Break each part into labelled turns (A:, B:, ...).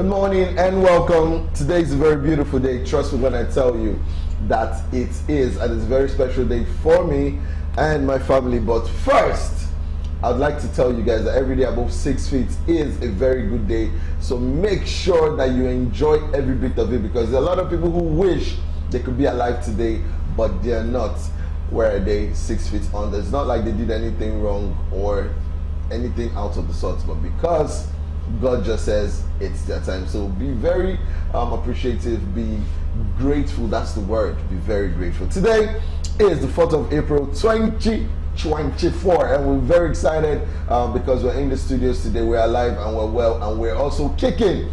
A: Good morning and welcome. Today is a very beautiful day. Trust me when I tell you that it is, and it's a very special day for me and my family. But first, I'd like to tell you guys that every day above 6 feet is a very good day. So make sure that you enjoy every bit of it, because there are a lot of people who wish they could be alive today, but they're not. Where are they? 6 feet under. It's not like they did anything wrong or anything out of the sorts, but because God just says it's their time. So be very appreciative, be grateful. That's the word. Be very grateful. Today is the 4th of April 2024, and we're very excited because we're in the studios today. We're alive and we're well, and we're also kicking.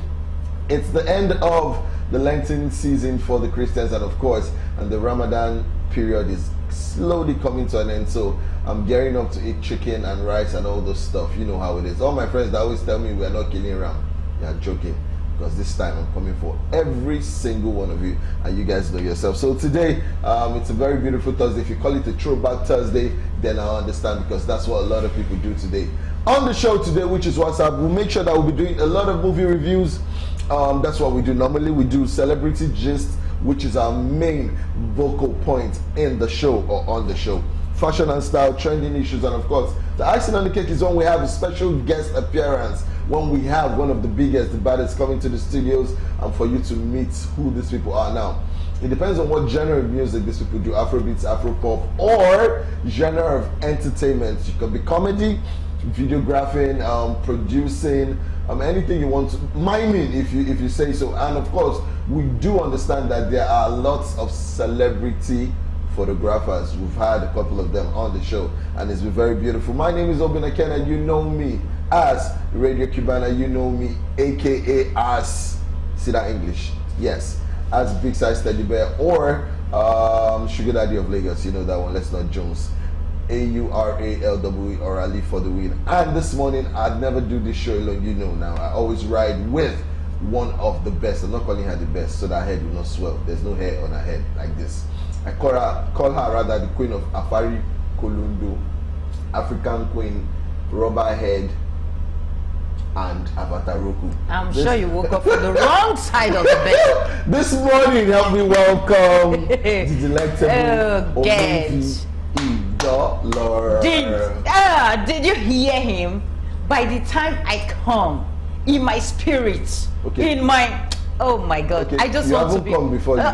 A: It's the end of the Lenten season for the Christians, and of course, and the Ramadan period is slowly coming to an end. So I'm gearing up to eat chicken and rice and all those stuff. You know how it is. All my friends that always tell me we're not killing around, you're joking, because this time I'm coming for every single one of you, and you guys know yourself. So today it's a very beautiful Thursday. If you call it a throwback Thursday, then I understand, because that's what a lot of people do today. On the show today, which is WhatsApp, we'll make sure that we'll be doing a lot of movie reviews. That's what we do normally. We do celebrity gist, which is our main vocal point in the show or on the show. Fashion and style, trending issues, and of course, the icing on the cake is when we have a special guest appearance, when we have one of the biggest, the baddest coming to the studios, and for you to meet who these people are. Now, it depends on what genre of music these people do: Afrobeats, Afropop, or genre of entertainment. You can be comedy, videographing, producing, anything you want to, miming if you say so. And of course, we do understand that there are lots of celebrity photographers. We've had a couple of them on the show, and it's been very beautiful. My name is Obin Akena. You know me as Radio Cubana. You know me aka as, see that English? Yes, as Big Size Teddy Bear, or Sugar Daddy of Lagos. You know that one. Let's not Jones. AURALWE, or Ali for the win. And this morning, I'd never do this show alone. You know now, I always ride with one of the best. I'm not calling her the best, so that head will not swell. There's no hair on her head like this. I call her rather the queen of Afari Kolundo, African queen, rubber head, and Avataroku. I'm
B: sure you woke up on the wrong side of the bed.
A: This morning, help me welcome the delectable
B: guest. Did you hear him? By the time I come, in my spirit, in my, oh my God,
A: okay.
B: I just
A: you
B: want to
A: haven't
B: be
A: come before. I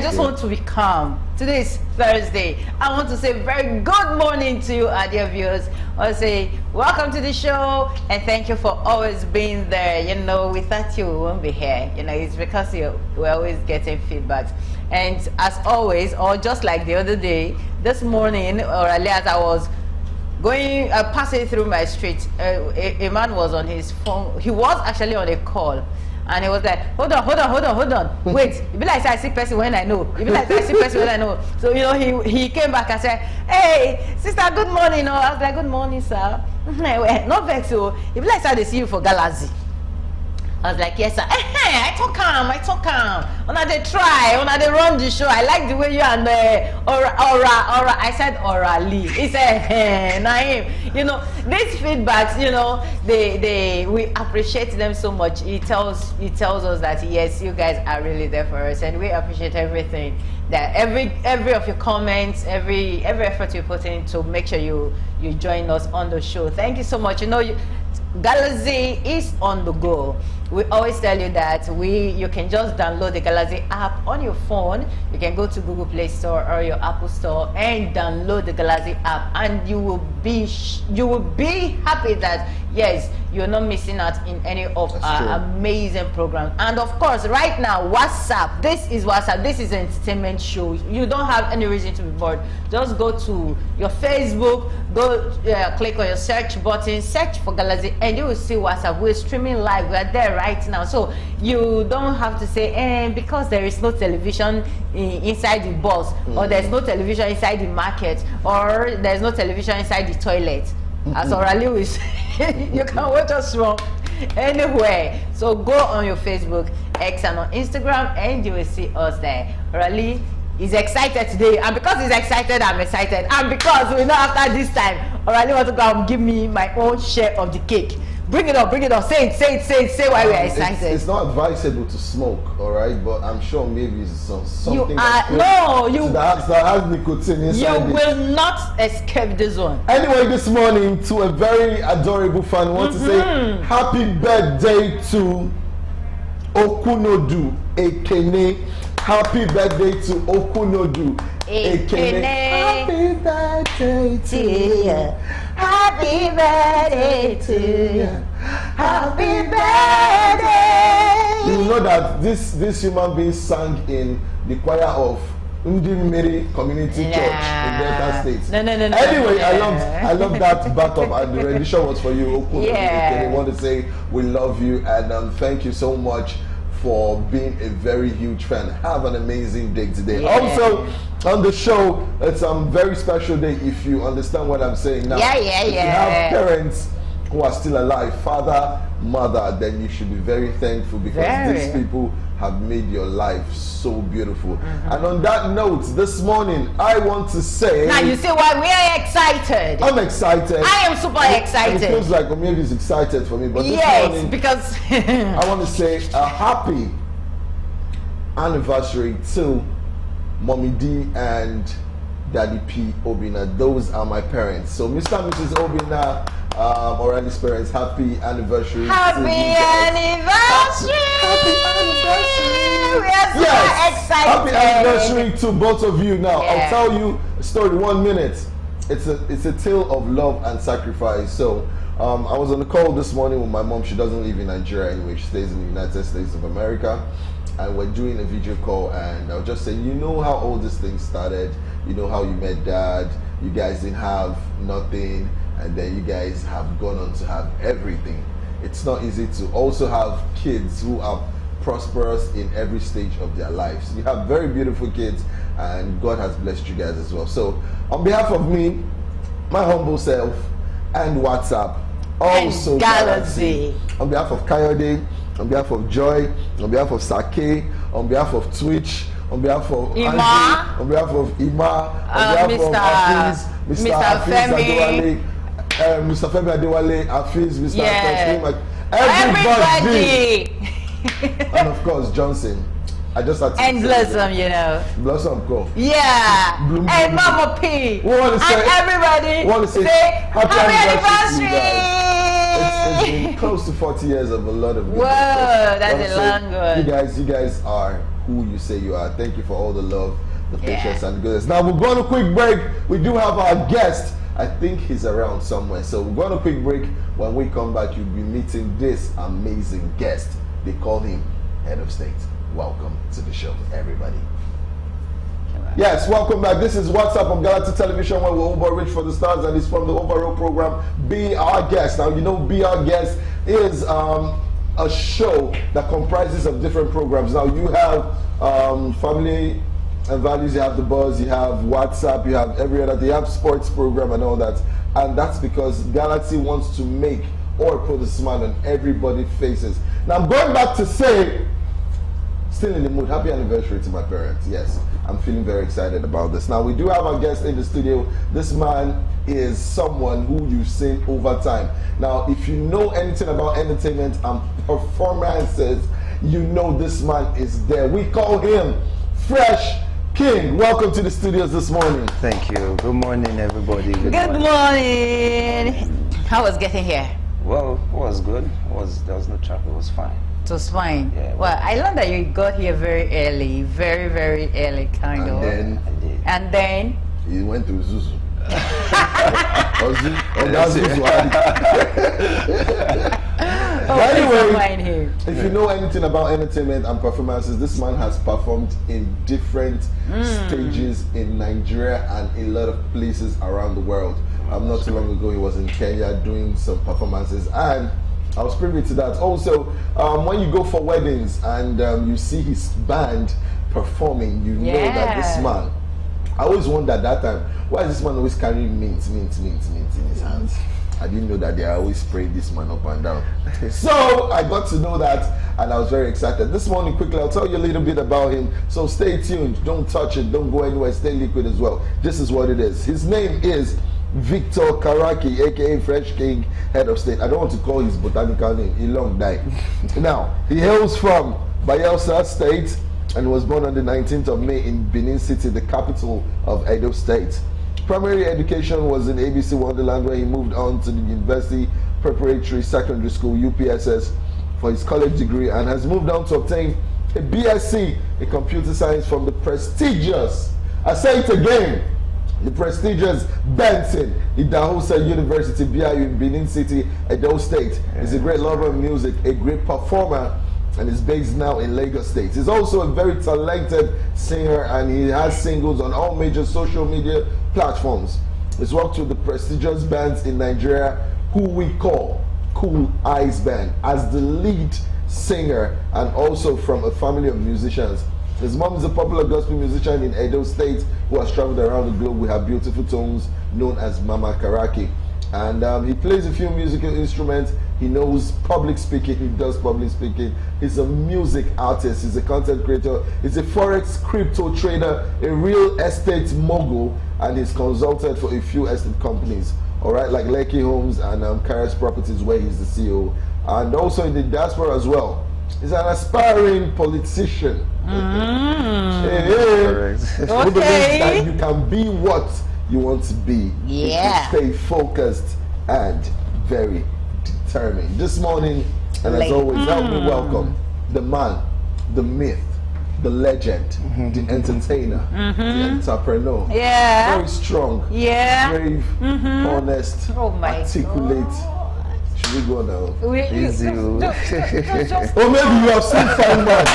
B: just want to be calm. Today is Thursday. I want to say very good morning to you, our dear viewers. I say welcome to the show, and thank you for always being there. You know, we thought you won't be here. You know, it's because we're always getting feedback. And as always, or just like the other day, this morning, or earlier as I was going, passing through my street, a man was on his phone. He was actually on a call, and he was like, hold on, wait, you be like I see person when I know, you be like I see person when I know. So you know, he came back and said, hey sister, good morning. No, I was like, good morning sir. No vex. So you be like I see you for Galaxy. I was like, yes sir. I talk calm. When they try, when they run the show, I like the way you and aura. I said orally. He said, Naim. You know, these feedbacks, you know, we appreciate them so much. It tells us that yes, you guys are really there for us, and we appreciate everything. That every of your comments, every effort you put in to make sure you join us on the show. Thank you so much. You know, Galaxy is on the go. We always tell you that you can just download the Galaxy app on your phone. You can go to Google Play Store or your Apple Store and download the Galaxy app, and you will be happy that yes, you're not missing out in any of our amazing programs. And of course, right now, WhatsApp. This is WhatsApp. This is an entertainment show. You don't have any reason to be bored. Just go to your Facebook, click on your search button, search for Galaxy, and you will see WhatsApp. We're streaming live. We're there right now, so you don't have to say because there is no television inside the bus, or there's no television inside the market, or there's no television inside the toilet. As Orally will say, you can watch us from anywhere. So go on your Facebook, X, and on Instagram, and you will see us there. Orally is excited today, and because he's excited, I'm excited, and because we know after this time Orally want to go and give me my own share of the cake. Bring it up. Say it why we are excited.
A: It's not advisable to smoke, all right? But I'm sure maybe it's something that has nicotine inside
B: You will not escape this one.
A: Anyway, this morning, to a very adorable fan, I want to say happy birthday to Okunodu Ekene. Happy birthday to Okunodu Ekene. Happy birthday to you.
B: Happy birthday to you. Happy birthday.
A: You know that this human being sang in the choir of Ndimiri Community Church in Delta State.
B: No.
A: Anyway, I love that backup, and the rendition was for you, Okunodu Ekene. I want to say we love you, and thank you so much for being a very huge fan. Have an amazing day today.
B: Yeah.
A: Also on the show, it's a very special day if you understand what I'm saying now. If you have parents who are still alive, father, mother, then you should be very thankful because these people have made your life so beautiful. And on that note, this morning I want to say,
B: now you see why we are excited.
A: I'm excited.
B: I am super excited.
A: It feels like maybe is excited for me, but this morning,
B: because
A: I want to say a happy anniversary to Mommy D and Daddy P Obina. Those are my parents. So Mr. and Mrs. Obina, Orani's parents, happy anniversary.
B: Happy anniversary!
A: Happy anniversary!
B: We are so excited.
A: Happy anniversary to both of you. Now I'll tell you a story. 1 minute. It's a tale of love and sacrifice. So I was on a call this morning with my mom. She doesn't live in Nigeria anyway. She stays in the United States of America. And we're doing a video call, and I was just saying, you know how all this thing started. You know how you met Dad. You guys didn't have nothing, and then you guys have gone on to have everything. It's not easy to also have kids who are prosperous in every stage of their lives. You have very beautiful kids, and God has blessed you guys as well. So on behalf of me, my humble self, and WhatsApp, also
B: Galaxy,
A: on behalf of Kayode, on behalf of Joy, on behalf of Sake, on behalf of Twitch, on behalf of
B: Ima,
A: Andy, on behalf of Ima, on behalf of Afiz, Mr. Femi Adewale, Mr. Femi Adewale, Afiz, Mr. Taslim, everybody. And of course Johnson. I just had to
B: and Blossom, you know.
A: Blossom, go.
B: Yeah.
A: Bloom,
B: and
A: bloom,
B: Mama P.
A: We want to say,
B: and everybody.
A: Want to say happy anniversary to you guys. It's been close to 40 years of a lot of good.
B: Whoa, that's a long one.
A: You guys are who you say you are. Thank you for all the love, the patience, and goodness. Now we're going on a quick break. We do have our guest. I think he's around somewhere. So we're going on a quick break. When we come back, you'll be meeting this amazing guest. They call him Head of State. Welcome to the show, everybody. Yes, welcome back. This is What's Up on Galaxy Television, where we're over rich for the stars, and it's from the overall program Be Our Guest. Now, you know, Be Our Guest is a show that comprises of different programs. Now, you have Family and Values, you have The Buzz, you have WhatsApp, you have every other, you have sports program and all that. And that's because Galaxy wants to make or put a smile on everybody's faces. Now, I'm going back to say, still in the mood. Happy anniversary to my parents. Yes, I'm feeling very excited about this. Now, we do have our guest in the studio. This man is someone who you've seen over time. Now, if you know anything about entertainment and performances, you know this man is there. We call him Fresh King. Welcome to the studios this morning.
C: Thank you. Good morning, everybody.
B: Good morning. How was getting here?
C: Well, it was good. There was no traffic. It was fine.
B: It was fine.
C: Yeah,
B: well, I learned that you got here very early, very, very early, kind of.
A: Then
C: I did.
B: And then
A: he went to Zuzu. Anyway, if you know anything about entertainment and performances, this man has performed in different stages in Nigeria and in a lot of places around the world. Not too long ago, he was in Kenya doing some performances, and I was privy to that. Also, when you go for weddings and you see his band performing, you know that this man, I always wondered that time, why is this man always carrying mint in his hands? I didn't know that they are always spraying this man up and down. So I got to know that, and I was very excited. This morning, quickly, I'll tell you a little bit about him. So stay tuned. Don't touch it. Don't go anywhere. Stay liquid as well. This is what it is. His name is Victor Karaki, aka French King, head of state. I don't want to call his botanical name, he long died. Now, he hails from Bayelsa State and was born on the 19th of May in Benin City, the capital of Edo State. Primary education was in ABC Wonderland, where he moved on to the University Preparatory Secondary School, UPSS, for his college degree, and has moved on to obtain a BSc in computer science from the prestigious, I say it again, the prestigious Benson Idahosa University, BIU in Benin City, Edo State. He's a great lover of music, a great performer, and is based now in Lagos State. He's also a very talented singer, and he has singles on all major social media platforms. He's worked with the prestigious bands in Nigeria, who we call Cool Eyes Band, as the lead singer, and also from a family of musicians. His mom is a popular gospel musician in Edo State who has traveled around the globe with her beautiful tones, known as Mama Karaki. And he plays a few musical instruments. He knows public speaking. He does public speaking. He's a music artist. He's a content creator. He's a forex crypto trader, a real estate mogul, and he's consulted for a few estate companies. All right, like Lekki Homes and Karas Properties, where he's the CEO, and also in the diaspora as well. He's an aspiring politician.
C: Correct.
A: Who believes that you can be what you want to be.
B: Yeah.
A: If you stay focused and very determined. This morning, and as always, help me welcome the man, the myth, the legend, the entertainer, the entrepreneur.
B: Yeah.
A: Very strong,
B: Yeah.
A: brave, honest,
B: Oh my
A: articulate.
B: God.
A: Should we go now?
C: Easy.
A: Or maybe you have seen fine man.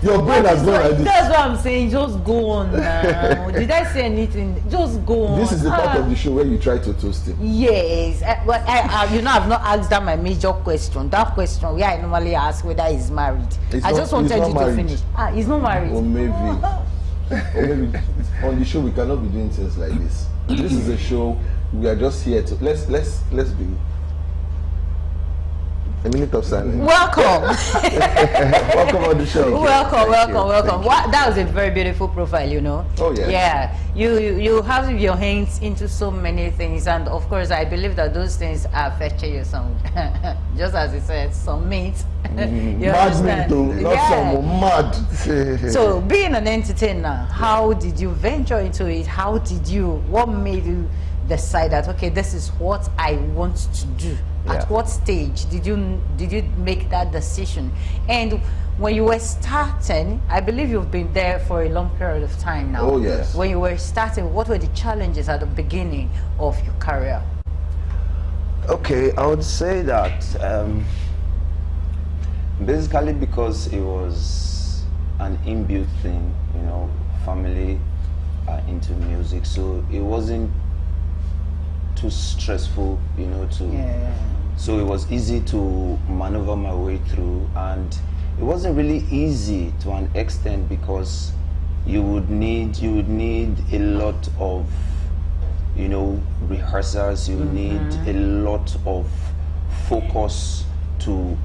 A: Your brain has gone like this.
B: That's what I'm saying. Just go on now. Did I say anything? Just go on.
A: This is the part of the show where you try to toast him.
B: Yes, but I've not asked that my major question. That question where I normally ask whether he's married. I just wanted you to finish. He's not married.
A: Or maybe on the show we cannot be doing things like this. This is a show. We are just here to let's be. A minute of silence.
B: Welcome.
A: Welcome on the show.
B: welcome. That was a very beautiful profile, you know.
A: Oh yeah.
B: Yeah, you have your hands into so many things, and of course, I believe that those things are fetching you some, just as it said, some meat. You
A: Mad
B: understand?
A: meat though, not some mad.
B: So, being an entertainer, how did you venture into it? What made you decide that, okay, this is what I want to do? At what stage did you make that decision? And when you were starting, I believe you've been there for a long period of time now.
A: Oh yes.
B: When you were starting, what were the challenges at the beginning of your career?
C: Okay, I would say that basically because it was an inbuilt thing, you know, family are into music, so it wasn't too stressful, you know, so it was easy to maneuver my way through, and it wasn't really easy to an extent because you would need a lot of, you know, rehearsals. You need a lot of focus to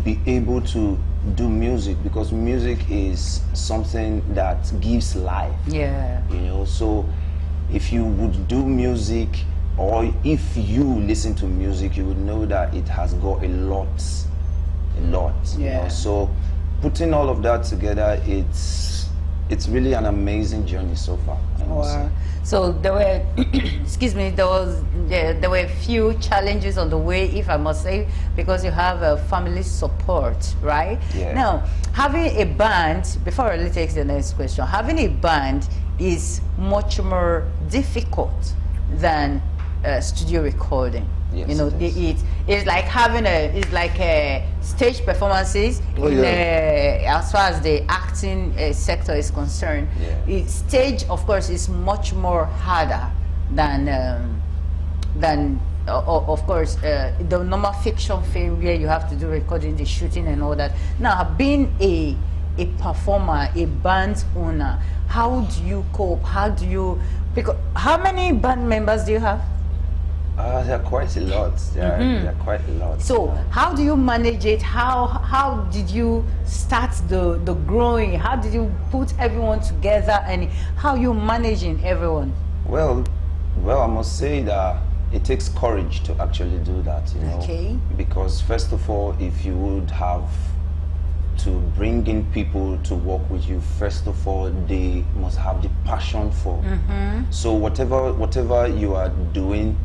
C: be able to do music, because music is something that gives life. Yeah, you know, so if you would do music, or if you listen to music, you would know that it has got a lot. Yeah. You know? So putting all of that together, it's really an amazing journey so far.
B: Wow. So there were, excuse me, there were a few challenges on the way, if I must say, because you have a family support, right? Yeah. Now, having a band, before I really take the next question, having a band is much more difficult than studio recording. Yes, you know, it's like having a stage performances. As far as the acting sector is concerned, stage, of course, is much more harder than of course the normal fiction film where you have to do recording, the shooting, and all that. Now, being a performer, a band owner, how do you cope? Because how many band members do you have?
C: There are quite a lot. There are quite a lot.
B: So how do you manage it? How did you start the growing? How did you put everyone together, and how you managing everyone?
C: Well, Well, I must say that it takes courage to actually do that, you know.
B: Okay.
C: Because first of all, if you would have to bring in people to work with you, first of all, they must have the passion for. So whatever you are doing,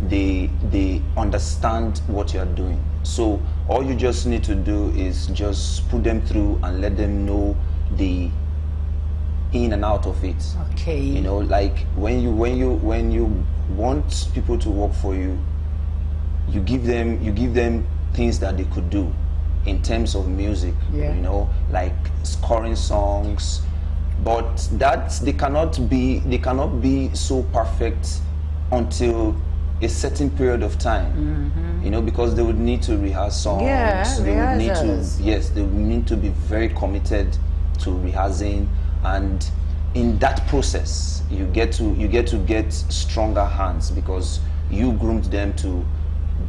C: they understand what you are doing. So all you just need to do is just put them through and let them know the in and out of it.
B: Okay.
C: You know, like when you want people to work for you, you give them things that they could do in terms of music.
B: Yeah.
C: You know, like scoring songs, but they cannot be so perfect until a certain period of time. You know, because they would need to rehearse songs.
B: Yeah,
C: they would need
B: rehearsals.
C: to, yes, they would need to be very committed to rehearsing, and in that process you get to get stronger hands because you groomed them to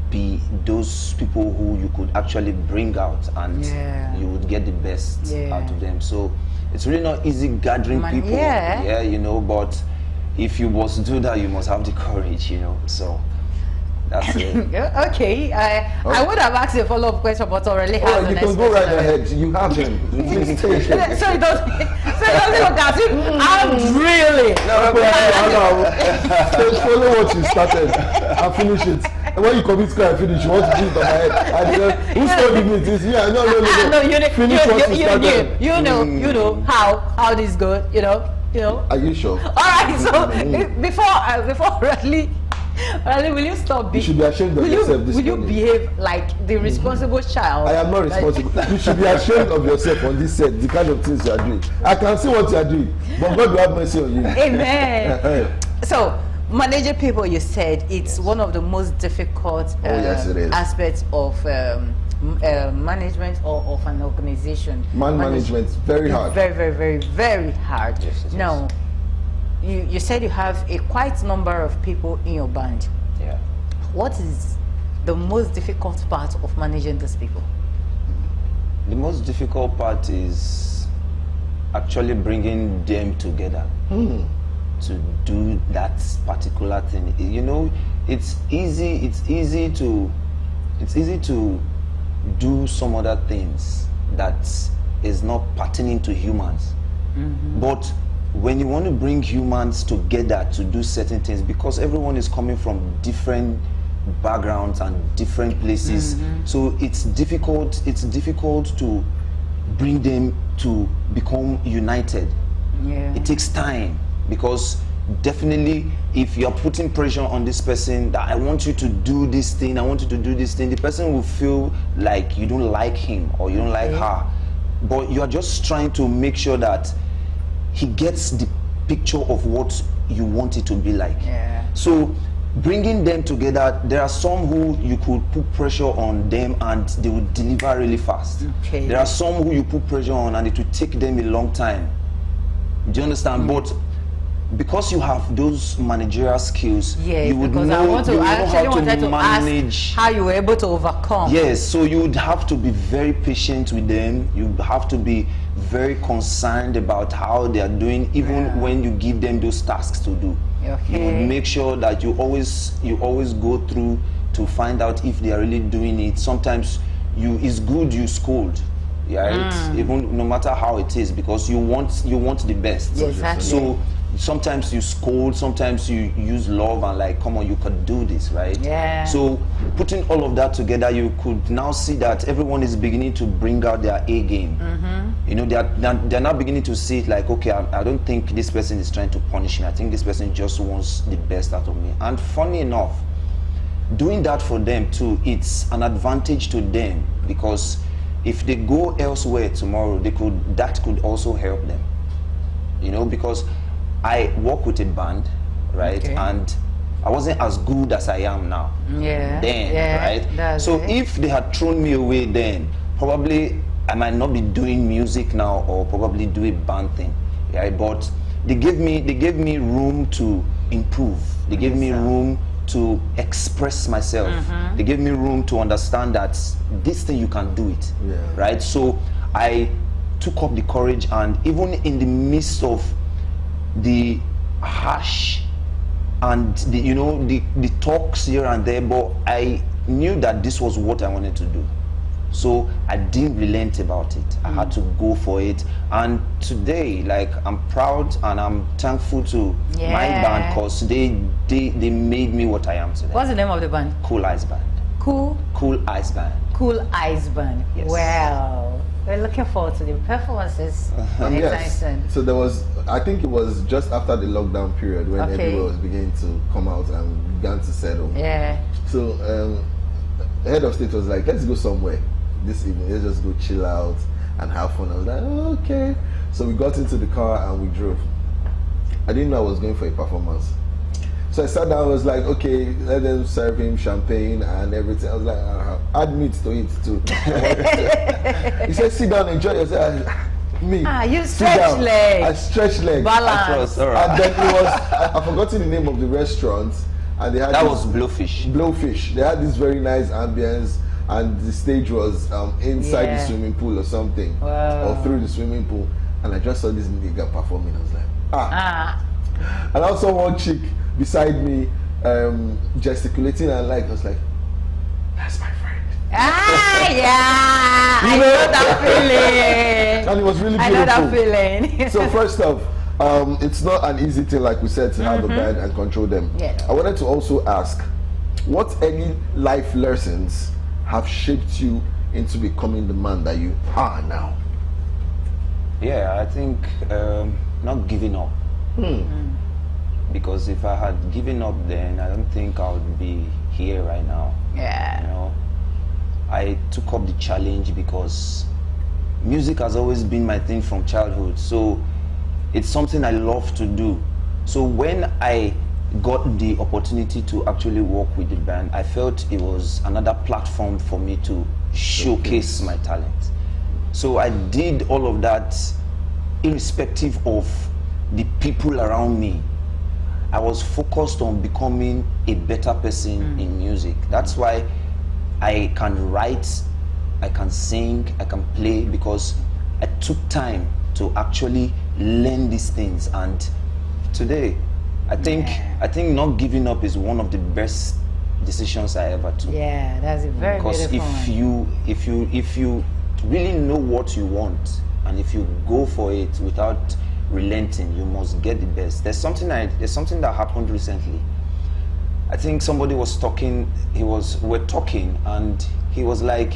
C: be those people who you could actually bring out, and
B: Yeah.
C: you would get the best
B: Yeah.
C: out of them. So it's really not easy gathering people.
B: Yeah.
C: You know, but if you must do that, you must have the courage, you know. So that's it.
B: Okay, I would have asked a follow-up question, but already
A: All
B: have
A: right,
B: the
A: you can
B: next
A: go right
B: question already.
A: ahead. You have him. Please take it.
B: So it doesn't look as if I'm really.
A: Follow what you started and finish it. And when you commit crime, finish. You want to do it on my head. And who's holding it? It's you. No. Finish what you started.
B: You know how this goes. You know.
A: Are you sure?
B: All right. So before Really, will you stop
A: You should be ashamed of yourself this
B: Will you
A: morning.
B: behave like the responsible child?
A: I am not responsible. You should be ashamed of yourself on this set, the kind of things you are doing. I can see what you are doing, but God will have mercy on you.
B: Amen. So, managing people, you said it's one of the most difficult
A: yes, it is.
B: aspects of management or of an organization.
A: Management is very hard.
B: Very, very, very, very hard.
C: Yes, it is.
B: Now, you said you have a quite number of people in your band.
C: Yeah.
B: What is the most difficult part of managing these people?
C: The most difficult part is actually bringing them together to do that particular thing. You know, it's easy to do some other things that is not pertaining to humans. But when you want to bring humans together to do certain things, because everyone is coming from different backgrounds and different places, so it's difficult to bring them to become united.
B: Yeah.
C: It takes time, because definitely if you're putting pressure on this person that I want you to do this thing, I want you to do this thing, the person will feel like you don't like him or you don't like her, but you are just trying to make sure that he gets the picture of what you want it to be like.
B: Yeah.
C: So bringing them together, there are some who you could put pressure on them and they will deliver really fast.
B: Okay.
C: There are some who you put pressure on and it will take them a long time. Do you understand? But because you have those managerial skills,
B: Yes,
C: you would
B: because
C: know,
B: I wanted to
C: manage.
B: ask how you were able to overcome.
C: Yes, so you would have to be very patient with them. You have to be very concerned about how they are doing, even when you give them those tasks to do. You would make sure that you always go through to find out if they are really doing it. Sometimes it's good you scold, right? Even no matter how it is, because you want the best.
B: Yes, exactly.
C: So sometimes you scold, sometimes you use love and like, come on, you could do this, right?
B: Yeah.
C: So putting all of that together, you could now see that everyone is beginning to bring out their A game. You know, they're now beginning to see it like, okay, I don't think this person is trying to punish me. I think this person just wants the best out of me. And funny enough, doing that for them too, it's an advantage to them, because if they go elsewhere tomorrow, that could also help them. You know, because I work with a band, right?
B: Okay.
C: And I wasn't as good as I am now.
B: Yeah.
C: Then,
B: Yeah,
C: right?
B: that's
C: So
B: it.
C: if they had thrown me away then, probably I might not be doing music now, or probably do a band thing, right? But they gave me room to improve. They gave me room to express myself. They gave me room to understand that this thing you can do it, right? So I took up the courage, and even in the midst of the harsh and the talks here and there, but I knew that this was what I wanted to do. So I didn't relent about it. I had to go for it. And today, like, I'm proud and I'm thankful to my band, because they made me what I am today.
B: What's the name of the band?
C: Cool Ice Band.
B: Cool
C: Ice Band.
B: Cool Ice Band.
C: Yes.
B: Well, we're looking forward to the performances anytime soon.
A: So there was, I think it was just after the lockdown period when everyone was beginning to come out and began to settle.
B: Yeah.
A: So the head of state was like, let's go somewhere this evening. Let's just go chill out and have fun. I was like, oh, okay. So we got into the car and we drove. I didn't know I was going for a performance. So I sat down, I was like, okay, let them serve him champagne and everything. I was like, add meat to it too. He said, sit down, enjoy yourself. Me.
B: You stretch leg.
A: I stretched leg.
B: Balance.
A: And then it was, I've forgotten the name of the restaurant. And they had
C: was Blowfish.
A: Blowfish. They had this very nice ambience, and the stage was inside the swimming pool or something.
B: Wow.
A: Or through the swimming pool. And I just saw this nigga performing. I was like, And I saw one chick beside me gesticulating, and I was like, that's my friend.
B: I know that feeling.
A: And it was really beautiful.
B: I know that feeling.
A: So first off, it's not an easy thing, like we said, to have a band and control them.
B: Yeah.
A: I wanted to also ask, what any life lessons have shaped you into becoming the man that you are now?
C: Yeah, I think not giving up. Because if I had given up then, I don't think I would be here right now.
B: Yeah.
C: You know, I took up the challenge because music has always been my thing from childhood. So it's something I love to do. So when I got the opportunity to actually work with the band, I felt it was another platform for me to showcase my talent. So I did all of that irrespective of the people around me. I was focused on becoming a better person in music. That's why I can write, I can sing, I can play, because I took time to actually learn these things. And today, I think not giving up is one of the best decisions I ever took.
B: Yeah, that's a very beautiful one.
C: Because if you really know what you want, and if you go for it without relenting, you must get the best. There's something that happened recently. I think somebody was talking, we're talking, and he was like,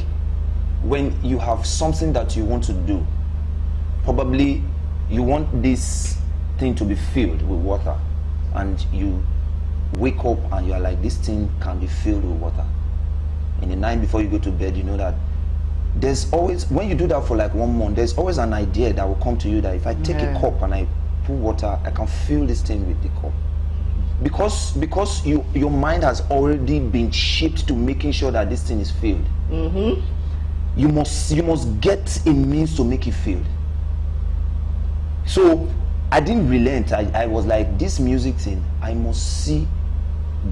C: when you have something that you want to do, probably you want this thing to be filled with water, and you wake up and you're like, this thing can be filled with water. In the night before you go to bed, you know that there's always, when you do that for like 1 month, there's always an idea that will come to you that if I take a cup and I put water, I can fill this thing with the cup. Because your mind has already been shaped to making sure that this thing is filled. You must get a means to make it filled. So I didn't relent. I was like, this music thing, I must see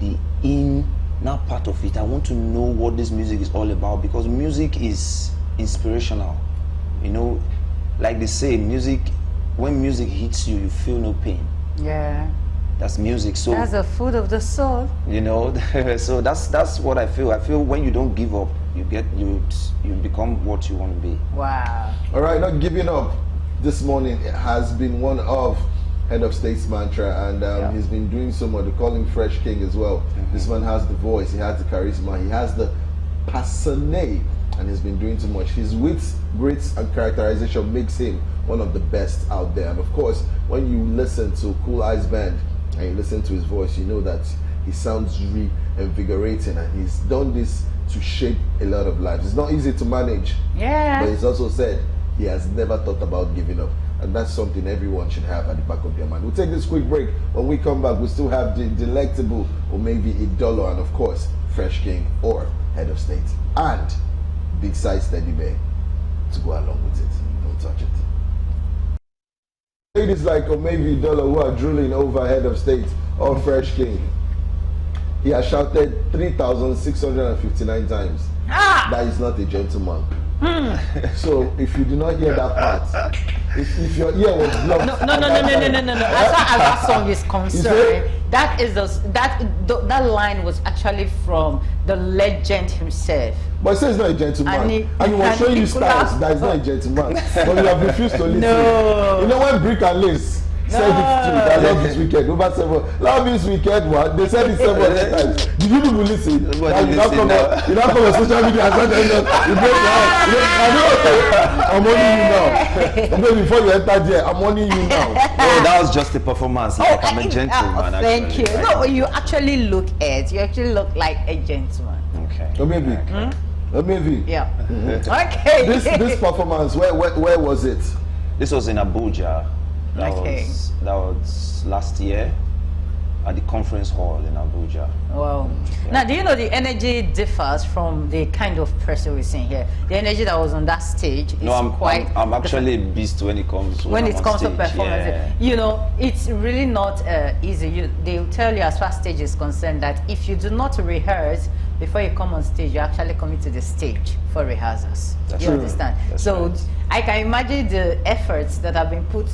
C: the inner part of it. I want to know what this music is all about, because music is inspirational. You know, like they say, music, when music hits you, you feel no pain.
B: Yeah.
C: That's music. So
B: that's the food of the soul.
C: You know, so that's what I feel. I feel when you don't give up, you become what you want to be.
B: Wow.
A: All right, not giving up. This morning it has been one of Head of State's mantra, and he's been doing so much. They call him Fresh King as well. This man has the voice, he has the charisma, he has the personae, and he's been doing too much. His wits, grits, and characterization makes him one of the best out there. And of course, when you listen to Cool Ice Band and you listen to his voice, you know that he sounds reinvigorating, and he's done this to shape a lot of lives. It's not easy to manage, but he's also said he has never thought about giving up. And that's something everyone should have at the back of their mind. We'll take this quick break. When we come back, we'll still have the delectable or maybe Idolo, and of course, Fresh King or Head of State. And Big Size Teddy Bear to go along with it. Don't touch it. Ladies like Omevi Idolo who are drooling over Head of State or Fresh King. He has shouted 3,659 times. that is not a gentleman. So if you do not hear that part, if your ear was blocked,
B: no. As far as that song is concerned, that line was actually from the legend himself.
A: but it says not a gentleman, and he was showing you styles that is not a gentleman, but you have refused to listen.
B: No.
A: You know when Brick and Lace said it to that love is wicked over several love is wicked what they said it several times. Did you people listen? Now you not come on social media and start telling us you break your heart. I'm owning you now. Maybe before you enter there, I'm owning you now.
C: Oh, that was just a performance. Like I'm a gentleman.
B: Thank you.
C: Right?
B: No, you actually look like a gentleman.
C: Okay.
A: So maybe. Maybe.
B: Yeah. Okay.
A: This performance, where was it?
C: This was in Abuja. That
B: Okay.
C: was last year at the conference hall in Abuja.
B: Wow. Now, do you know the energy differs from the kind of person we're seeing here? The energy that was on that stage is
C: No, I'm actually a
B: different.
C: beast when it comes
B: When
C: I'm
B: it
C: on
B: comes to
C: stage.
B: performance,
C: Yeah.
B: you know, it's really not easy. They'll tell you as far as stage is concerned that if you do not rehearse before you come on stage, you're actually coming to the stage for rehearsals.
C: That's
B: You
C: right.
B: understand?
C: That's
B: So
C: right.
B: I can imagine the efforts that have been put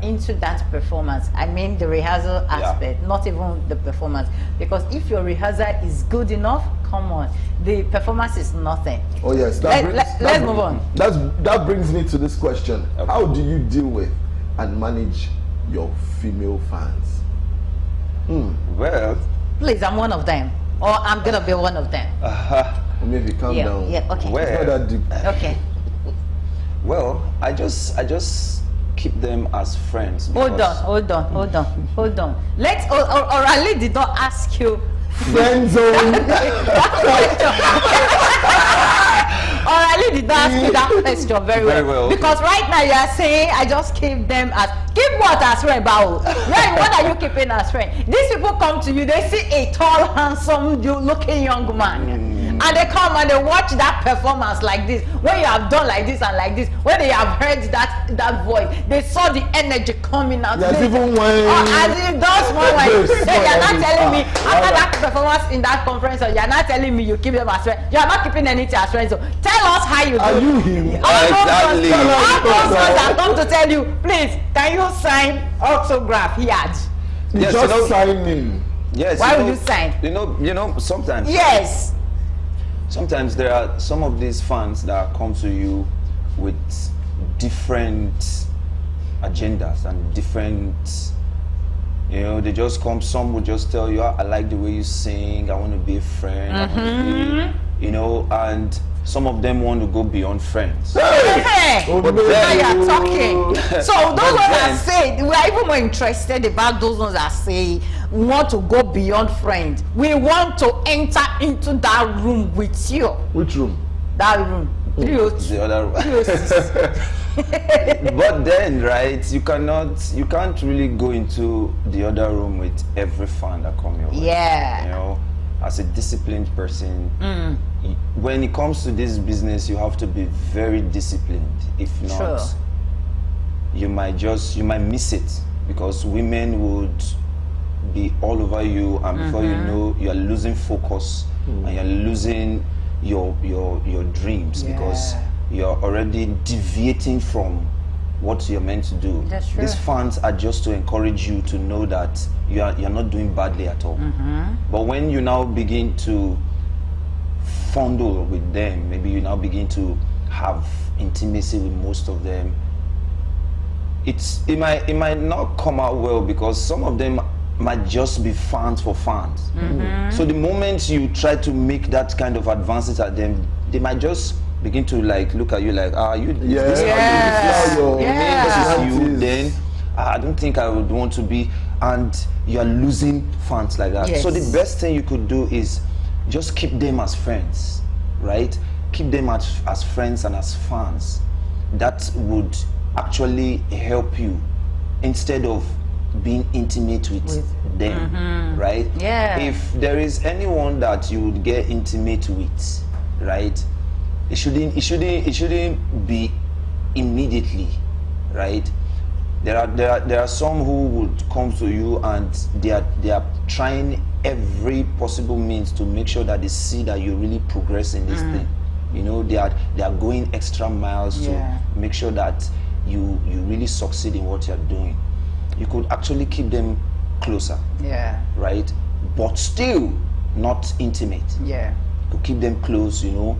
B: into that performance. I mean the rehearsal aspect, not even the performance. Because if your rehearsal is good enough, come on, the performance is nothing.
A: Oh yes,
B: Let's move on.
A: That brings me to this question:
C: Okay.
A: how do you deal with and manage your female fans?
C: Well,
B: Please, I'm one of them, or I'm gonna be one of them.
A: Maybe calm down.
B: Yeah, okay.
C: Well,
A: It's not that deep.
B: Okay.
C: well, I just keep them as friends.
B: Hold on. Let's Orally did not ask you.
A: Friend zone.
B: Orally did not ask you that question very well.
C: okay.
B: Because right now you are saying I just keep them as what as friend, Bao? Right, what are you keeping as friend? These people come to you, they see a tall, handsome, looking young man. And they come and they watch that performance like this. When you have done like this and like this, when they have heard that voice, they saw the energy coming out.
A: Yes, even when
B: as if those one way.
A: Yes,
B: Then you're not
A: yes,
B: telling me after
A: alright.
B: that performance in that conference, or you're not telling me you keep them as friends. You're not keeping anything as friends. So tell us how you do.
A: are you him?
C: Exactly.
B: All those ones that come to tell you, please, can you sign autograph here?
C: Yes,
A: Just
C: you know-
A: signing.
C: Yes.
B: Why
C: you
B: would
C: know,
B: you sign?
C: You know, sometimes.
B: Yes.
C: Sometimes there are some of these fans that come to you with different agendas and different, you know, they just come. Some will just tell you, I like the way you sing, I want to be a friend, I wanna be, you know, and some of them want to go beyond friends.
B: Hey.
A: Oh,
C: But
A: no.
B: Now
C: then-
B: you're talking. So those
C: But
B: ones that
C: then-
B: say we are even more interested about those ones that say we want to go beyond friends. We want to enter into that room with you.
A: Which room?
B: That room.
C: The other But then, right, you can't really go into the other room with every fan that come your way.
B: Yeah.
C: You know, as a disciplined person, when it comes to this business, you have to be very disciplined. If not,
B: Sure.
C: you might miss it, because women would be all over you, and before you know, you are losing focus and you're losing your dreams, because you're already deviating from what you're meant to do.
B: That's true.
C: These fans are just to encourage you to know that you're not doing badly at all. But when you now begin to fondle with them, maybe you now begin to have intimacy with most of them, it might not come out well, because some of them might just be fans for fans. So the moment you try to make that kind of advances at them, they might just begin to like look at you like, you this
B: Yeah.
A: your
B: Yeah.
C: is you, then I don't think I would want to be, and you're losing fans like that.
B: Yes.
C: So the best thing you could do is just keep them as friends, right? Keep them as friends and as fans. That would actually help you, instead of being intimate with them, right?
B: Yeah.
C: If there is anyone that you would get intimate with, right, it shouldn't be immediately, right? There are some who would come to you and they are trying every possible means to make sure that they see that you really progress in this thing. You know, they are going extra miles to make sure that you really succeed in what you're doing. You could actually keep them closer. Yeah. Right? But still not intimate. Yeah. You could keep them close, you know,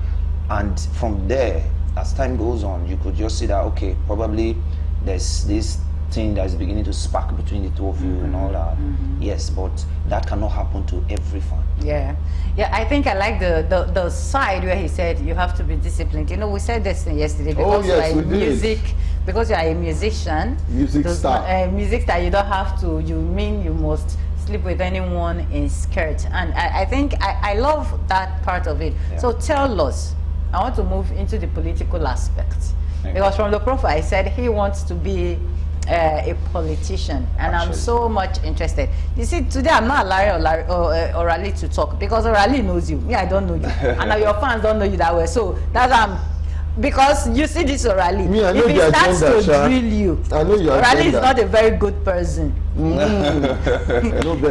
C: and from there, as time goes on, you could just see that, okay, probably there's this thing that is beginning to spark between the two of you and all that. Yes, but that cannot happen to every fan.
B: Yeah, I think I like the side where he said you have to be disciplined. You know, we said this yesterday because you are a musician, music star, you don't have to. You mean you must sleep with anyone in skirt, and I think I love that part of it. Yeah. So tell us. I want to move into the political aspect because from the profile I said he wants to be a politician, and I'm so much interested. You see, today I'm not allowing Orali to talk because Orali knows you. Me, I don't know you, and now your fans don't know you that well. So that's because you see this Orali. Me, I know if he starts to drill you, I know Orali is not a very good person.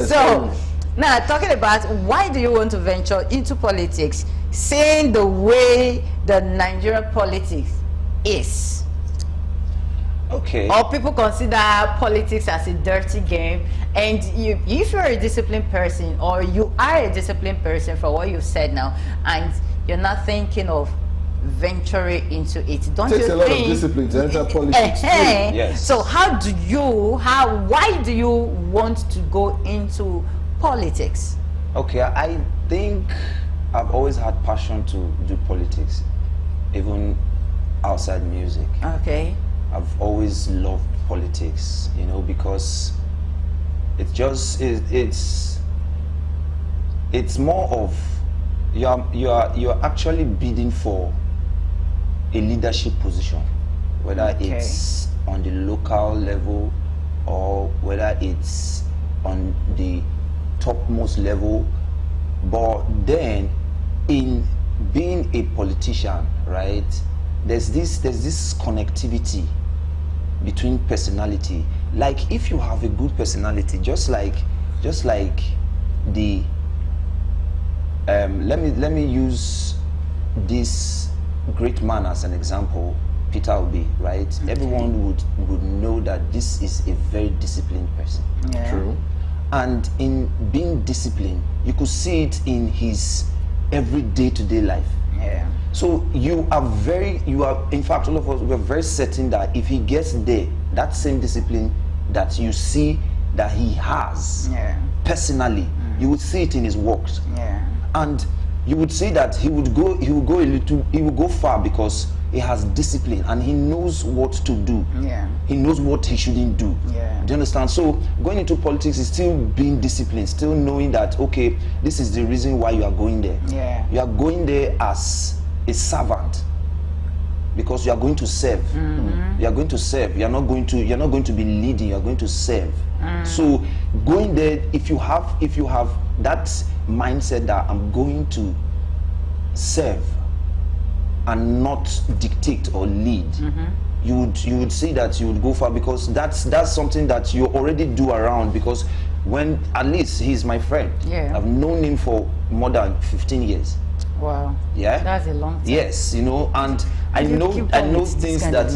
B: So now talking about why do you want to venture into politics, saying the way the Nigerian politics is.
C: Okay.
B: Or people consider politics as a dirty game, and if you're a disciplined person, or you are a disciplined person for what you said now, and you're not thinking of venturing into it, don't you think? It takes a lot of discipline to enter politics too. Yes. So why do you want to go into politics?
C: Okay, I think I've always had passion to do politics, even outside music. Okay. I've always loved politics, you know, because it's more of you're actually bidding for a leadership position, whether it's on the local level or whether it's on the topmost level. But then in being a politician, right, there's this connectivity between personality. Like if you have a good personality, just like the let me use this great man as an example, Peter Obi, right? Okay. Everyone would know that this is a very disciplined person. Yeah. True. And in being disciplined, you could see it in his every day-to-day life. Yeah. So you are in fact, all of us, we're very certain that if he gets there, that same discipline that you see that he has personally, you would see it in his works. Yeah. And you would see that he would go far because he has discipline and he knows what to do. Yeah. He knows what he shouldn't do. Yeah. Do you understand? So going into politics is still being disciplined, still knowing that, okay, this is the reason why you are going there. Yeah. You are going there as a servant because you are going to serve. You are going to serve. You're not going to be leading, you are going to serve. So going there, if you have that mindset that I'm going to serve and not dictate or lead, you would see that you would go far, because that's something that you already do around. Because when, at least he's my friend, I've known him for more than 15 years. Wow. Yeah. That's a long time. Yes, you know, and I know things that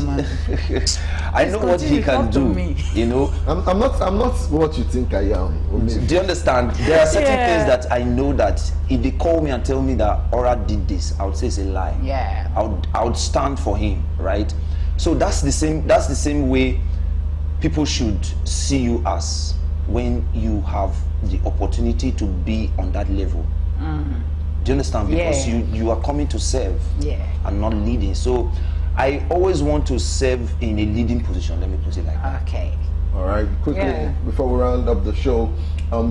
C: I know what he can do. You know,
A: I'm not what you think I am.
C: Do you understand? There are certain things that I know that if they call me and tell me that Ora did this, I would say it's a lie. Yeah. I would stand for him, right? So that's the same way people should see you as when you have the opportunity to be on that level. Do you understand? Because you are coming to serve and not leading. So I always want to serve in a leading position. Let me put it like that. Okay.
A: All right. Quickly, before we round up the show,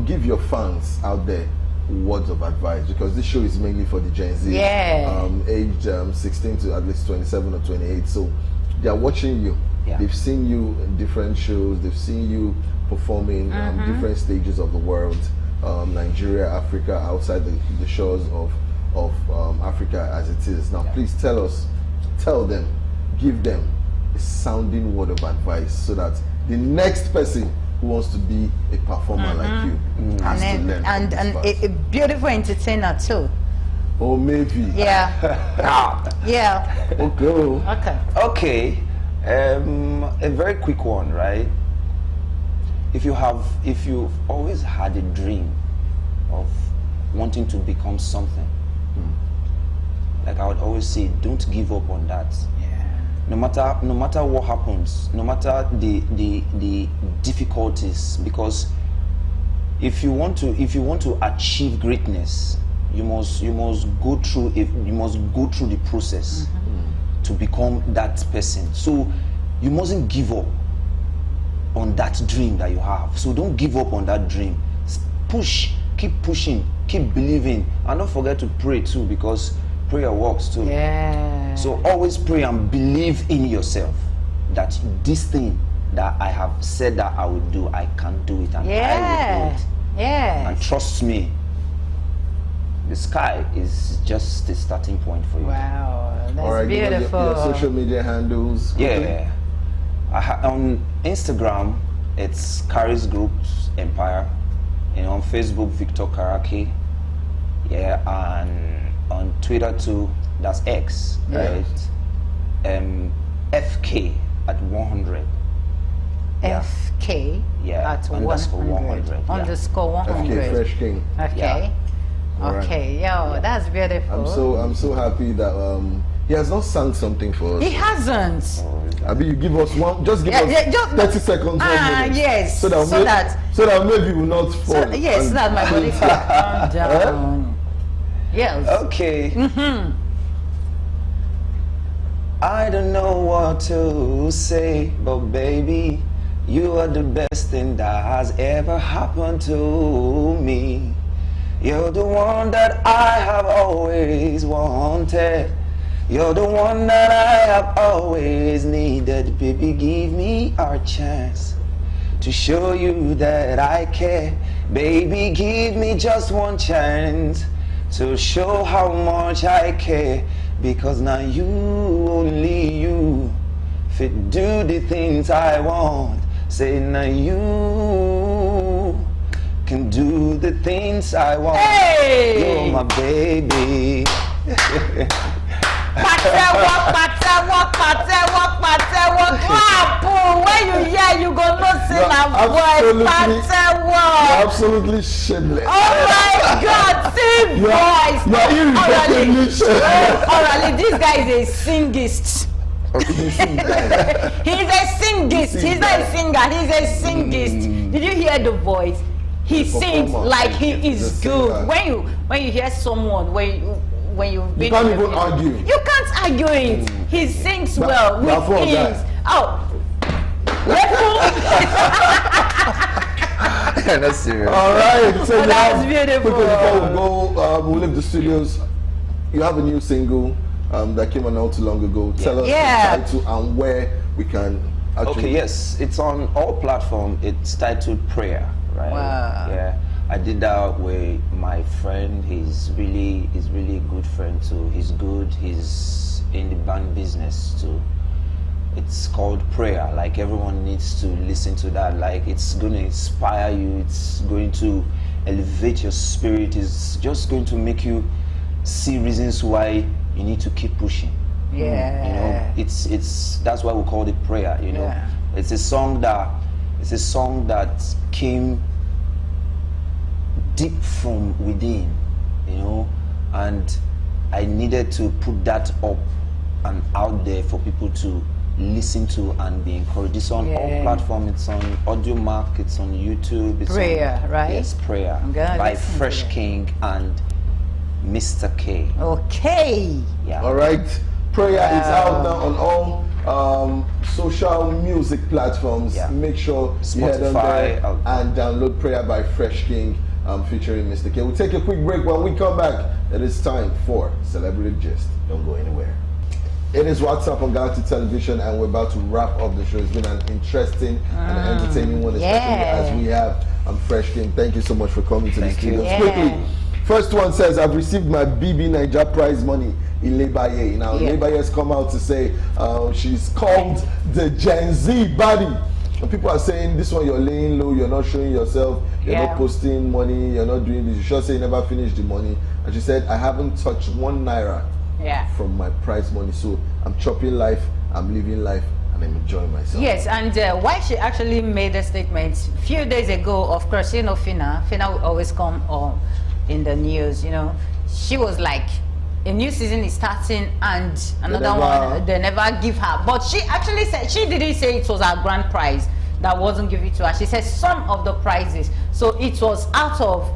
A: give your fans out there words of advice, because this show is mainly for the Gen Z, aged 16 to at least 27 or 28. So they are watching you. Yeah. They've seen you in different shows. They've seen you performing different stages of the world. Nigeria, Africa, outside the shores of Africa as it is. Now, please tell them, give them a sounding word of advice so that the next person who wants to be a performer like you has to learn
B: and a beautiful entertainer too.
A: Or maybe.
B: Yeah. Yeah.
A: Okay.
C: Okay. A very quick one, right? If you've always had a dream of wanting to become something, like I would always say, don't give up on that. No matter what happens, no matter the difficulties, because if you want to achieve greatness, you must go through the process to become that person. So you mustn't give up on that dream that you have. So don't give up on that dream. Push, keep pushing, keep believing, and don't forget to pray too, because prayer works too.
B: Yeah.
C: So always pray and believe in yourself that this thing that I have said that I will do, I can do it, and I will do it.
B: Yeah.
C: And trust me, the sky is just the starting point for you.
B: Wow, that's
A: All right,
B: beautiful.
A: Your social media handles.
C: Yeah. On Instagram, it's Karis Groups Empire. On Facebook, Victor Karaki. Yeah, and on Twitter too, that's X, right? FK at 100.
B: FK at
C: underscore
B: 100.
C: 100.
B: Underscore 100.
A: FK Fresh King.
B: Okay.
C: Yeah.
B: Okay, yo, that's beautiful.
A: I'm so happy that he has not sung something for us.
B: He hasn't.
A: Abi, you give us one, just give us 30 seconds.
B: Yes.
A: So that maybe we will not fall.
B: Yes, so that my body can calm down. Yes.
C: Okay. I don't know what to say, but baby, you are the best thing that has ever happened to me. You're the one that I have always wanted. You're the one that I have always needed. Baby, give me a chance to show you that I care. Baby, give me just one chance to show how much I care. Because now you, only you, fit do the things I want. Say now you can do the things I want.
B: Hey!
C: You're my baby.
B: When you hear, you go not say that voice.
A: You're absolutely shameless.
B: Oh my God, sing voice.
A: You're irritatingly
B: Orally, this guy is a singist. He's a singist. He's not a singer. He's a singist. Did you hear the voice? He sings like he is good. When you hear someone, when you've been,
A: you can't even argue.
B: You can't argue it. He sings well with ease. Oh,
C: That's serious.
A: All right. So
B: that's beautiful.
A: Quickly before we go, we leave the studios. You have a new single that came out not too long ago. Tell us the title and where we can actually.
C: Okay, yes, it's on all platforms. It's titled Prayer, right?
B: Wow.
C: Yeah, I did that with my friend. He's really a good friend too. He's good. He's in the band business too. It's called Prayer. Like, everyone needs to listen to that. Like, it's going to inspire you. It's going to elevate your spirit. It's just going to make you see reasons why you need to keep pushing.
B: Yeah.
C: You know, it's that's why we call it Prayer. You know,
B: Yeah.
C: it's a song that came deep from within. You know, and I needed to put that up and out there for people to listen to and be encouraged. It's on all platforms. It's on AudioMark. It's on YouTube. It's
B: Prayer,
C: on,
B: right?
C: Yes, Prayer by Fresh King and Mr. K.
B: Okay.
C: Yeah.
A: All right. Prayer is out now on all social music platforms.
C: Yeah.
A: Make sure you head on there and download Prayer by Fresh King featuring Mr. K. We'll take a quick break. When we come back, it is time for Celebrity Gist. Don't go anywhere. It is WhatsApp on Galactic Television, and we're about to wrap up the show. It's been an interesting and entertaining one, especially as we have Fresh King. Thank you so much for coming to the studio. Quickly, first one says, I've received my BB Niger prize money. Ilebaye. Now, Ilebaye has come out to say she's called the Gen Z body And people are saying this one you're laying low, you're not showing yourself, you're not posting money, you're not doing this. You should say you never finished the money. And she said, I haven't touched 1 naira from my prize money. So I'm chopping life, I'm living life, and I'm enjoying myself.
B: Yes, and why she actually made a statement a few days ago, of course, you know, Fina will always come on in the news, you know. She was like, a new season is starting and another one they never give her. But she actually said, she didn't say it was her grand prize that wasn't given to her. She said some of the prizes. So it was out of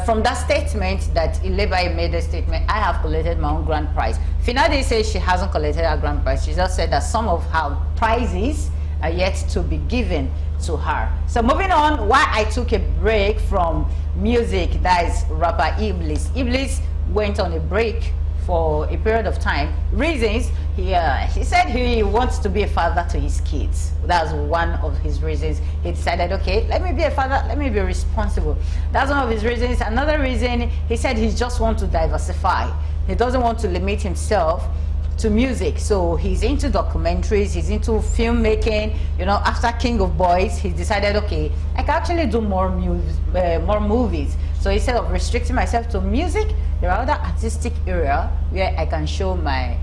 B: from that statement that Ileba made a statement, I have collected my own grand prize. Finade says she hasn't collected her grand prize. She just said that some of her prizes are yet to be given to her. So moving on, why I took a break from music, that is rapper Iblis. Iblis went on a break for a period of time. Reasons, he said he wants to be a father to his kids. That's one of his reasons. He decided, okay, let me be a father, let me be responsible. That's one of his reasons. Another reason, he said he just wants to diversify. He doesn't want to limit himself to music. So he's into documentaries, he's into filmmaking. You know, after King of Boys, he decided, okay, I can actually do more movies. So instead of restricting myself to music, there are other artistic area where I can show my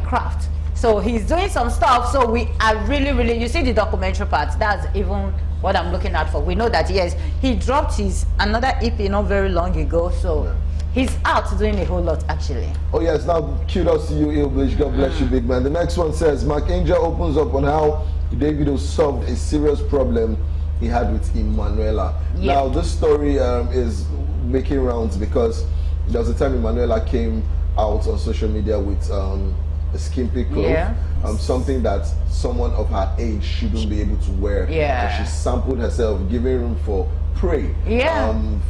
B: craft. So he's doing some stuff. So we are really, you see the documentary part, that's even what I'm looking at for. We know that, yes, he dropped his another EP not very long ago. So he's out doing a whole lot, actually.
A: Oh yes, now kudos to you, Ilblish. God bless you, big man. The next one says, Mark Angel opens up on how Davido solved a serious problem he had with Emanuela. Now this story is making rounds because there was a time Emanuela came out on social media with a skimpy cloth, something that someone of her age shouldn't be able to wear. And she sampled herself, giving room for prey.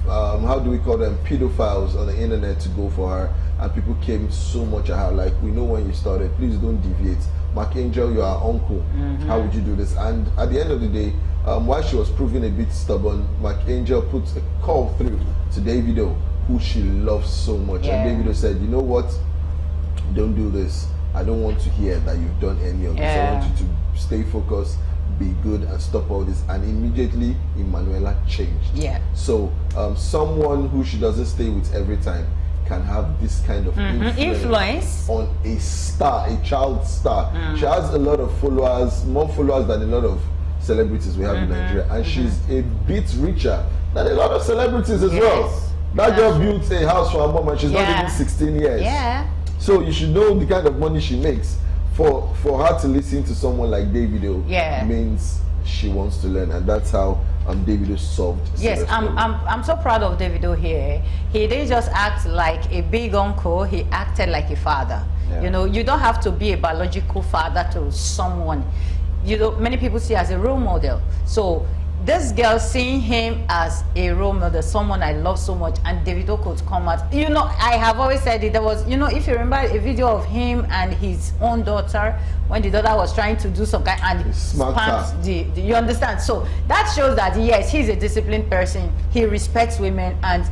A: How do we call them? Pedophiles on the internet to go for her, and people came so much at her, like, we know when you started, please don't deviate. Mark Angel, you're our uncle. How would you do this? And at the end of the day, while she was proving a bit stubborn, Mark Angel put a call through to Davido, who she loves so much. And Davido said, you know what? Don't do this. I don't want to hear that you've done any of this. I want you to stay focused, be good, and stop all this. And immediately, Emanuela changed. So someone who she doesn't stay with every time can have this kind of influence on a star, a child star. She has a lot of followers, more followers than a lot of celebrities we have in Nigeria, and she's a bit richer than a lot of celebrities as well. That girl built a house for her mom and she's not even 16 years. So you should know the kind of money she makes. For her to listen to someone like Davido means she wants to learn, and that's how Davido solved.
B: I'm so proud of Davido here. He didn't just act like a big uncle, he acted like a father. You know, you don't have to be a biological father to someone. You know, many people see as a role model. So this girl seeing him as a role model, someone I love so much, and Davido could come out. You know, I have always said it. There was, you know, if you remember a video of him and his own daughter, when the daughter was trying to do some kind, and spanked the you understand? So that shows that yes, he's a disciplined person. He respects women, and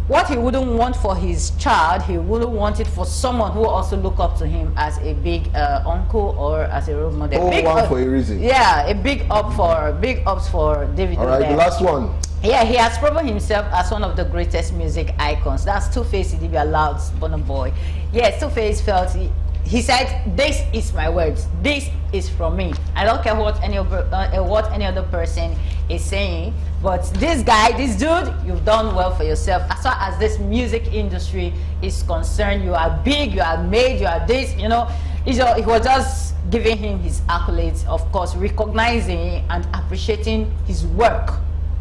B: what he wouldn't want for his child, he wouldn't want it for someone who also look up to him as a big uncle or as a role model.
A: Big one for a reason.
B: Yeah, a big ups for Davido.
A: All right, the last one.
B: Yeah, he has proven himself as one of the greatest music icons. That's Two-Face Idibia Loud's Burna Boy. Yes, Two-Face felt he said, this is my words, this is from me. I don't care what any other person is saying, but this guy, this dude, you've done well for yourself. As far as this music industry is concerned, you are big, you are made, you are this, you know. He was just giving him his accolades, of course, recognizing and appreciating his work.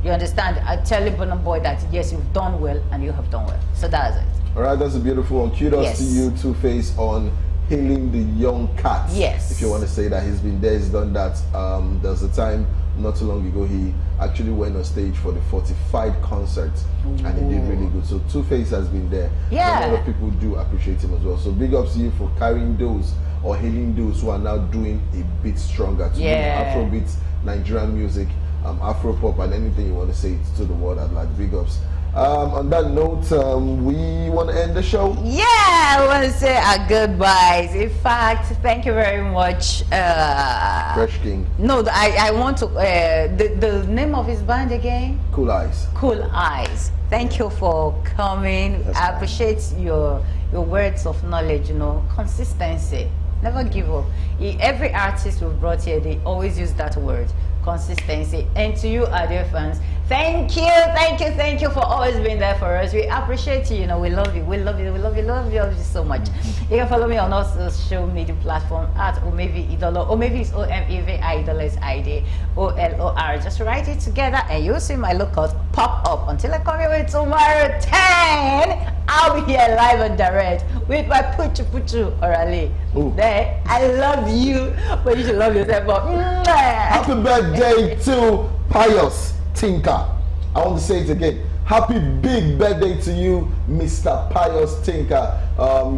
B: You understand? I tell Burna Boy that yes, you've done well and you have done well. So that's it.
A: All right, that's a beautiful one. Kudos to you, Two-Face, on hailing the young cats.
B: Yes.
A: If you want to say that, he's been there, he's done that. There was a time not too long ago he actually went on stage for the Fortified concert and he did really good. So Two-Face has been there.
B: Yeah.
A: A lot of people do appreciate him as well. So big ups to you for carrying those or hailing those who are now doing a bit stronger to do Afrobeat, Nigerian music, Afro pop, and anything you want to say to the world at large. Big ups. On that note, we want to end the show.
B: Yeah, I want to say our goodbyes. In fact, thank you very much.
A: Fresh King.
B: No, I want to, the name of his band again?
A: Cool Eyes.
B: Cool Eyes. Thank you for coming. I appreciate your words of knowledge, consistency. Never give up. Every artist we've brought here, they always use that word, consistency. And to you, our dear fans, thank you for always being there for us. We appreciate you. We love you. We love you. We love you. Love you so much. You can follow me on all social media platforms at Omevi Idolo. Omevi is Omevi Idolo is ID OLOR. Just write it together and you'll see my lookout pop up. Until I come your way tomorrow 10, I'll be here live and direct with my Puchu Orale. There, I love you, but you should love yourself.
A: Happy birthday to Pius Tinker. I want to say it again. Happy big birthday to you, Mr. Pius Tinker.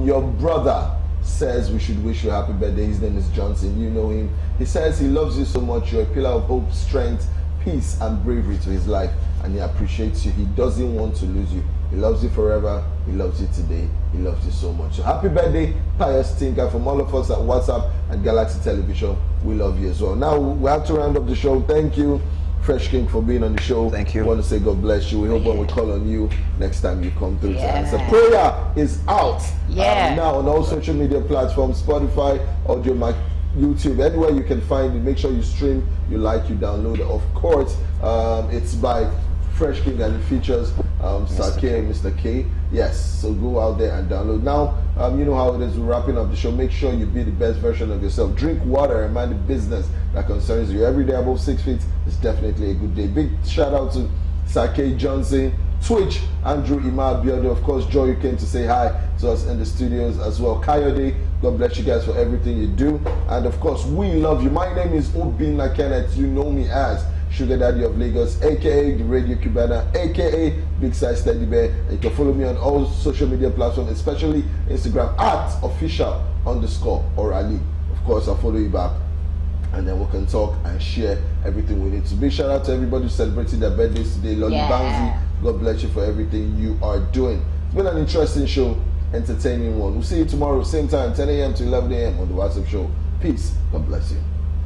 A: Your brother says we should wish you a happy birthday. His name is Johnson. You know him. He says he loves you so much. You're a pillar of hope, strength, peace, and bravery to his life. And he appreciates you. He doesn't want to lose you. He loves you forever. He loves you today. He loves you so much. So happy birthday, Pius Tinker. From all of us at WhatsApp and Galaxy Television, we love you as well. Now, we have to round up the show. Thank you, Fresh King, for being on the show.
C: Thank you.
A: I want to say God bless you. We hope when we call on you next time you come through to answer. Prayer is out. Now on all social media platforms, Spotify, Audio Mac, YouTube, anywhere you can find it. Make sure you stream, you like, you download. Of course, it's by Fresh King and it features Sake and Mr. K. Yes, so go out there and download. Now, you know how it is. We're wrapping up the show. Make sure you be the best version of yourself. Drink water and mind the business that concerns you. Every day above 6 feet is definitely a good day. Big shout out to Sake Johnson, Twitch, Andrew Ima Biodo, of course, Joy, you came to say hi to us in the studios as well. Coyote, God bless you guys for everything you do. And of course, we love you. My name is Obinna Kenneth. You know me as Sugar Daddy of Lagos, aka the Radio Cubana, aka Big Size Teddy Bear. And you can follow me on all social media platforms, especially Instagram at official_Orale. Of course, I'll follow you back, and then we can talk and share everything we need to. Big shout out to everybody who's celebrating their birthdays today. Lolly Bouncy, God bless you for everything you are doing. It's been an interesting show, entertaining one. We'll see you tomorrow, same time, 10 a.m. to 11 a.m. on the WhatsApp show. Peace. God bless you.